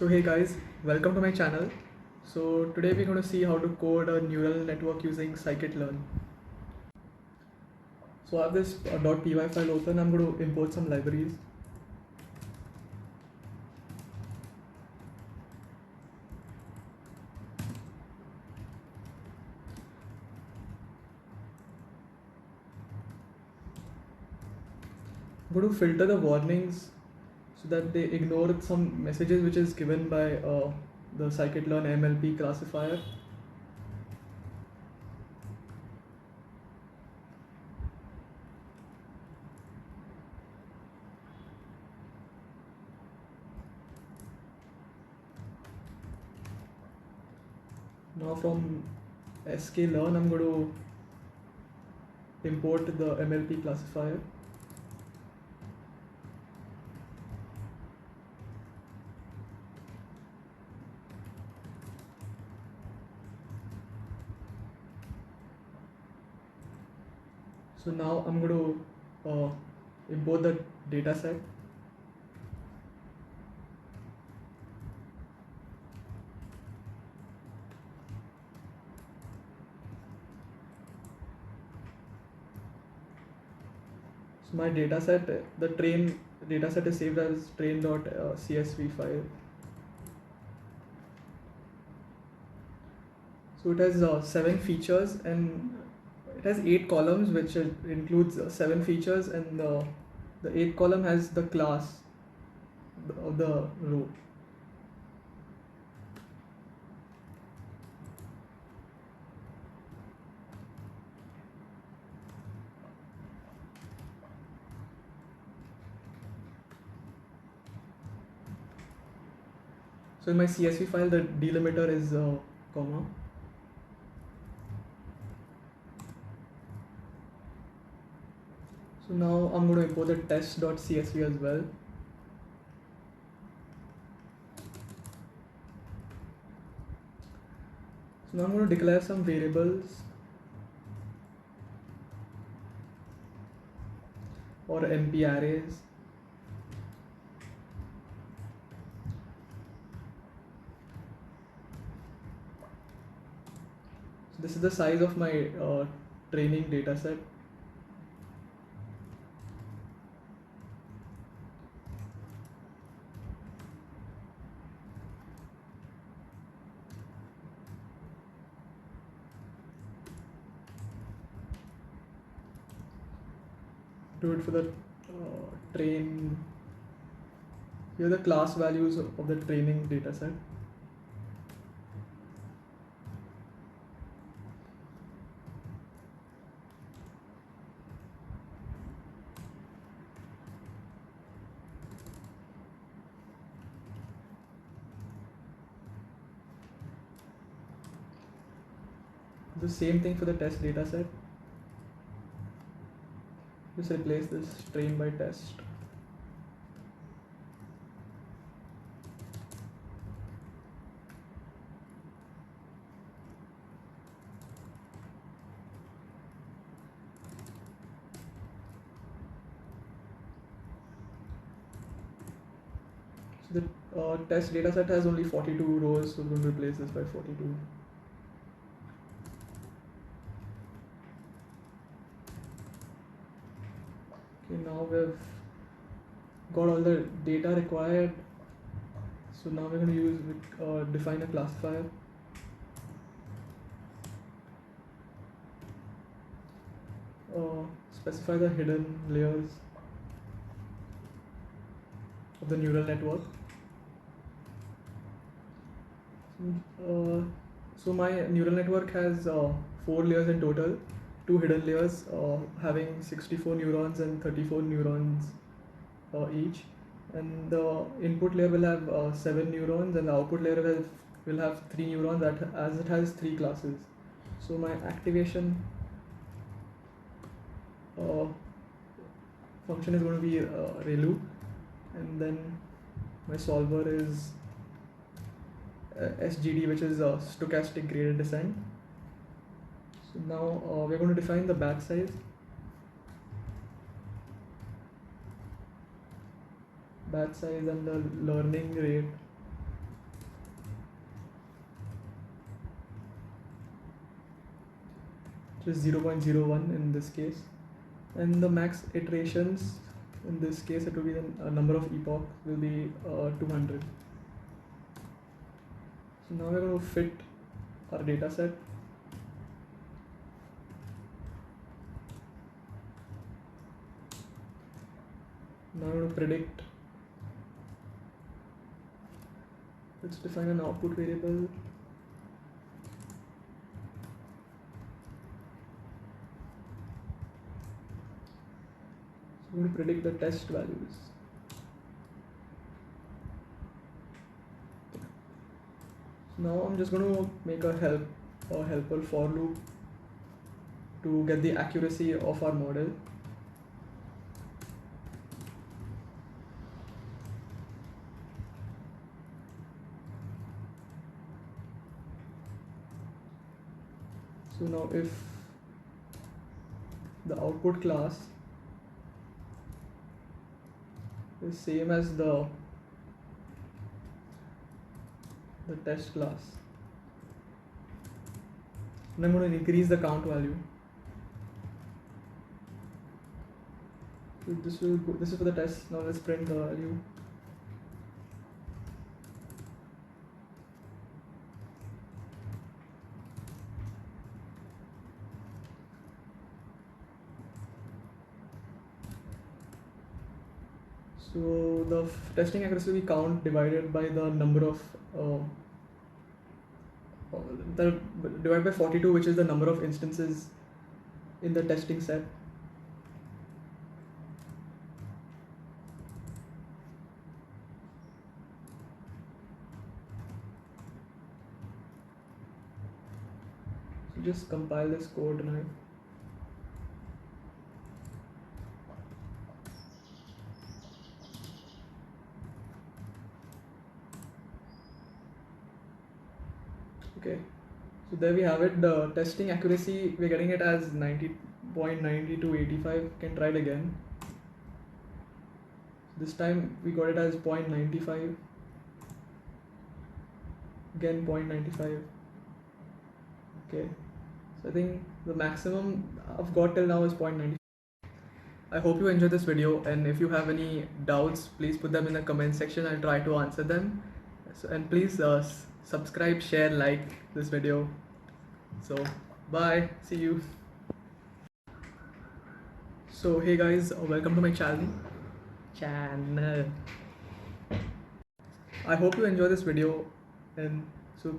So hey guys, welcome to my channel. So today we're going to see how to code a neural network using Scikit-learn. So I have this .py file open. I'm going to import some libraries. I'm going to filter the warnings so that they ignore some messages which is given by the Scikit-learn MLP classifier. Now from sklearn I'm going to import the MLP classifier. So now I'm going to import the dataset. So my dataset, the train dataset is saved as train.csv file. So it has 7 features and it has 8 columns, which includes 7 features, and the 8th column has the class of the row. So in my CSV file, the delimiter is comma. So now I'm going to import the test.csv as well. So now I'm going to declare some variables or MP arrays. So this is the size of my training dataset. Do it for the train. Here are the class values of the training dataset. The same thing for the test dataset. Just replace this train by test. So the test dataset has only 42 rows, so we're going to replace this by 42. Okay, now we've got all the data required. So now we're going to define a classifier. Specify the hidden layers of the neural network. So my neural network has 4 layers in total, 2 hidden layers having 64 neurons and 34 neurons each, and the input layer will have 7 neurons and the output layer will have 3 neurons as it has 3 classes. So my activation function is going to be ReLU, and then my solver is SGD, which is stochastic gradient descent. So now we're going to define the batch size. Batch size and the learning rate. which is 0.01 in this case, and the max iterations in this case, it will be the number of epoch will be 200. So now we're going to fit our data set. Now we're going to predict. Let's define an output variable. So we're going to predict the test values. So now I'm just going to make a helper for loop to get the accuracy of our model. So now if the output class is same as the test class, and I'm going to increase the count value. So this is for the test. Now let's print the value. So the testing accuracy will be count divided by the number of divided by 42, which is the number of instances in the testing set. So just compile this code now. Okay, so there we have it. The testing accuracy, we're getting it as 90.90 to 85. Can try it again. This time we got it as 0.95. Again 0.95. Okay, so I think the maximum I've got till now is 0.95. I hope you enjoyed this video, and if you have any doubts, please put them in the comment section. I'll try to answer them. So, and please subscribe, share, like this video. So bye, see you. So hey guys, welcome to my channel. I hope you enjoy this video, and so